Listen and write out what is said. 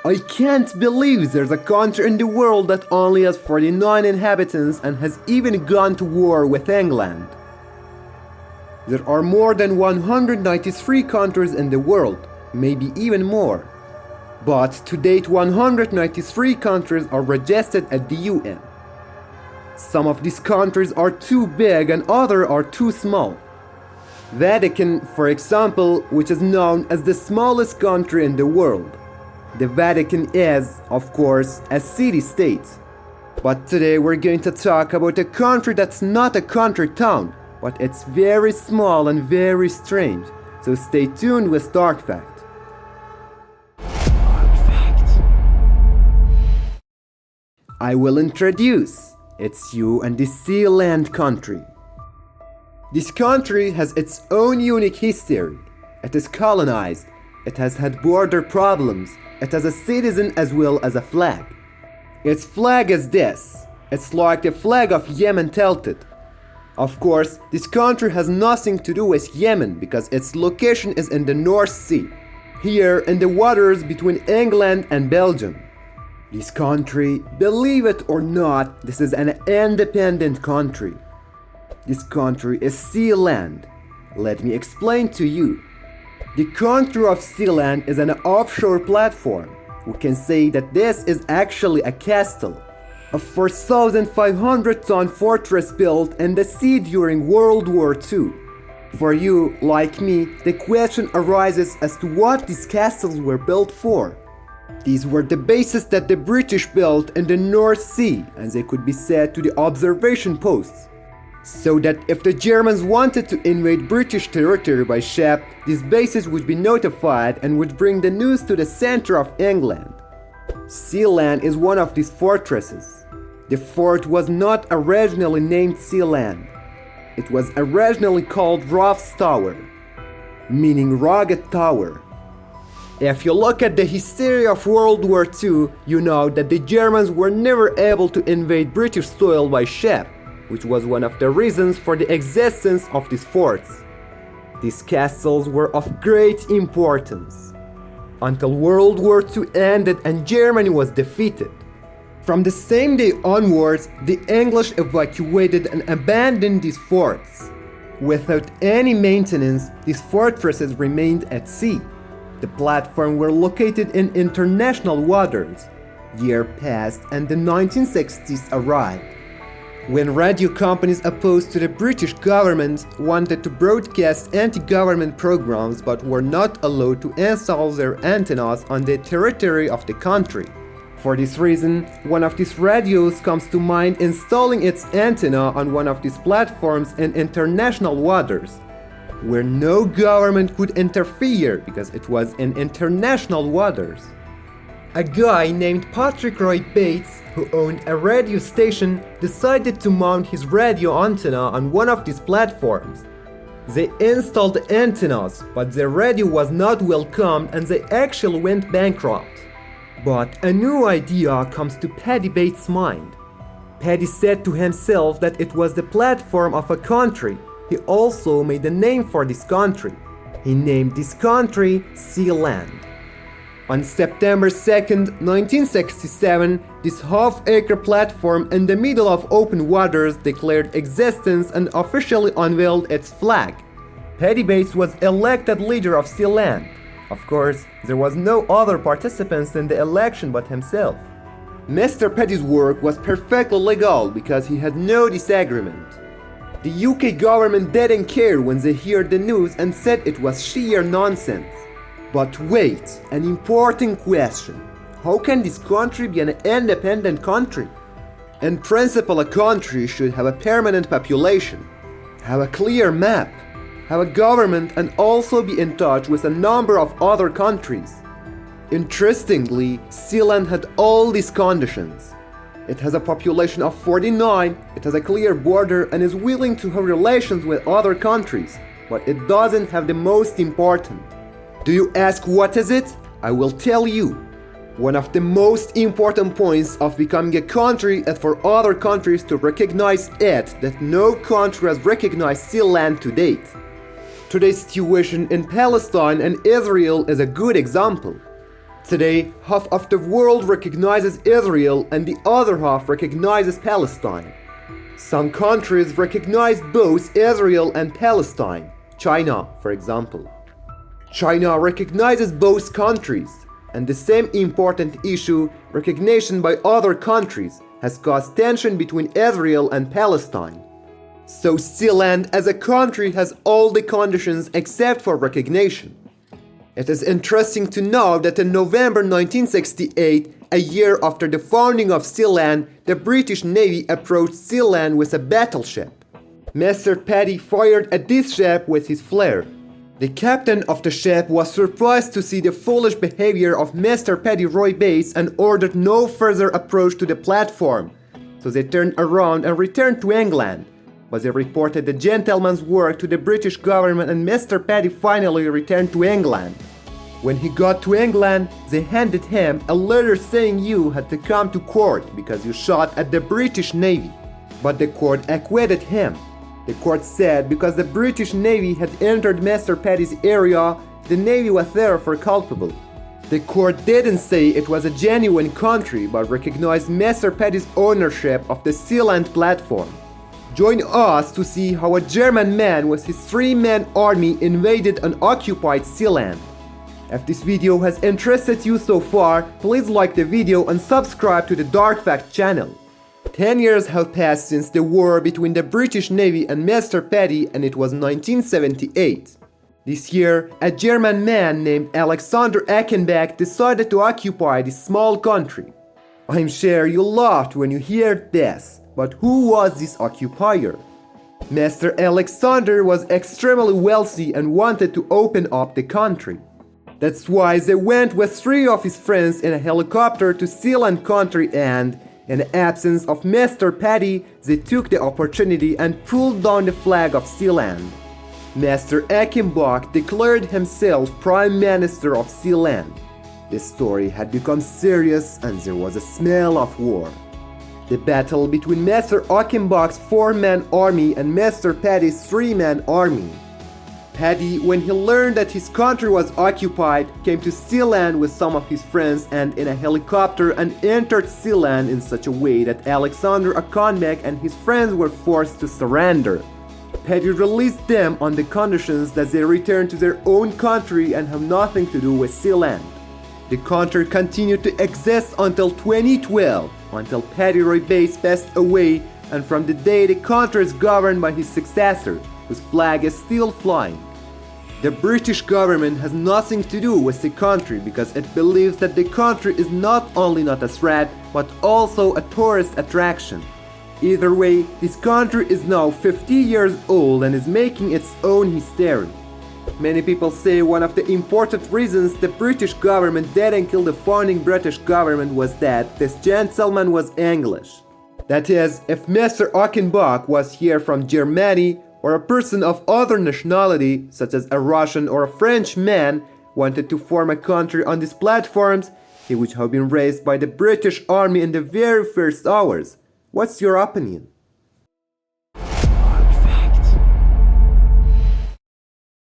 I can't believe there's a country in the world that only has 49 inhabitants and has even gone to war with England. There are more than 193 countries in the world, maybe even more. But to date 193 countries are registered at the UN. Some of these countries are too big and others are too small. Vatican, for example, which is known as the smallest country in the world. The Vatican is, of course, a city-state. But today we're going to talk about a country that's not a country town, but it's very small and very strange. So stay tuned with Dark Fact. I will introduce. It's you and the Sealand country. This country has its own unique history. It is colonized. It has had border problems. It has a citizen as well as a flag. Its flag is this. It's like the flag of Yemen tilted. Of course, this country has nothing to do with Yemen because its location is in the North Sea, here in the waters between England and Belgium. This country, believe it or not, this is an independent country. This country is Sealand. Let me explain to you. The country of Sealand is an offshore platform. We can say that this is actually a castle, a 4,500-ton fortress built in the sea during World War II. For you, like me, the question arises as to what these castles were built for. These were the bases that the British built in the North Sea, and they could be set to the observation posts. So that if the Germans wanted to invade British territory by ship, these bases would be notified and would bring the news to the center of England. Sealand is one of these fortresses. The fort was not originally named Sealand. It was originally called Roth's Tower, meaning rugged tower. If you look at the history of World War II, you know that the Germans were never able to invade British soil by ship, which was one of the reasons for the existence of these forts. These castles were of great importance until World War II ended and Germany was defeated. From the same day onwards, the English evacuated and abandoned these forts. Without any maintenance, these fortresses remained at sea. The platforms were located in international waters. Years passed and the 1960s arrived, when radio companies opposed to the British government wanted to broadcast anti-government programs but were not allowed to install their antennas on the territory of the country. For this reason, one of these radios comes to mind installing its antenna on one of these platforms in international waters, where no government could interfere because it was in international waters. A guy named Patrick Roy Bates, who owned a radio station, decided to mount his radio antenna on one of these platforms. They installed the antennas, but their radio was not welcomed and they actually went bankrupt. But a new idea comes to Paddy Bates' mind. Paddy said to himself that it was the platform of a country. He also made a name for this country. He named this country Sealand. On September 2nd, 1967, this half-acre platform in the middle of open waters declared existence and officially unveiled its flag. Paddy Bates was elected leader of Sealand. Of course, there was no other participants in the election but himself. Mr. Paddy's work was perfectly legal because he had no disagreement. The UK government didn't care when they heard the news and said it was sheer nonsense. But wait, an important question. How can this country be an independent country? In principle, a country should have a permanent population, have a clear map, have a government and also be in touch with a number of other countries. Interestingly, Sealand had all these conditions. It has a population of 49, it has a clear border and is willing to have relations with other countries, but it doesn't have the most important. Do you ask what is it? I will tell you. One of the most important points of becoming a country is for other countries to recognize it, that no country has recognized Sealand to date. Today's situation in Palestine and Israel is a good example. Today, half of the world recognizes Israel and the other half recognizes Palestine. Some countries recognize both Israel and Palestine, China, for example. China recognizes both countries, and the same important issue, recognition by other countries, has caused tension between Israel and Palestine. So Sealand as a country has all the conditions except for recognition. It is interesting to know that in November 1968, a year after the founding of Sealand, the British Navy approached Sealand with a battleship. Mr. Paddy fired at this ship with his flare. The captain of the ship was surprised to see the foolish behavior of Mr. Paddy Roy Bates and ordered no further approach to the platform. So they turned around and returned to England. But they reported the gentleman's work to the British government and Mr. Paddy finally returned to England. When he got to England, they handed him a letter saying you had to come to court because you shot at the British Navy. But the court acquitted him. The court said because the British Navy had entered Mr. Paddy's area, the Navy was therefore culpable. The court didn't say it was a genuine country but recognized Mr. Paddy's ownership of the Sealand platform. Join us to see how a German man with his 3-man army invaded and occupied Sealand. If this video has interested you so far, please like the video and subscribe to the Dark Fact channel. 10 years have passed since the war between the British Navy and Mr. Paddy, and it was 1978. This year, a German man named Alexander Achenbach decided to occupy this small country. I'm sure you laughed when you heard this, but who was this occupier? Mr. Alexander was extremely wealthy and wanted to open up the country. That's why they went with 3 of his friends in a helicopter to Sealand country and, in the absence of Mr. Paddy, they took the opportunity and pulled down the flag of Sealand. Mr. Achenbach declared himself Prime Minister of Sealand. The story had become serious and there was a smell of war. The battle between Mr. Achenbach's 4-man army and Mr. Paddy's 3-man army. Paddy, when he learned that his country was occupied, came to Sealand with some of his friends and in a helicopter and entered Sealand in such a way that Alexander Achenbach and his friends were forced to surrender. Paddy released them on the conditions that they return to their own country and have nothing to do with Sealand. The country continued to exist until 2012, until Paddy Roy Bates passed away, and from the day the country is governed by his successor, whose flag is still flying. The British government has nothing to do with the country because it believes that the country is not only not a threat, but also a tourist attraction. Either way, this country is now 50 years old and is making its own history. Many people say one of the important reasons the British government didn't kill the founding British government was that this gentleman was English. That is, if Mr. Achenbach was here from Germany, or a person of other nationality, such as a Russian or a French man, wanted to form a country on these platforms, he would have been raised by the British Army in the very first hours. What's your opinion?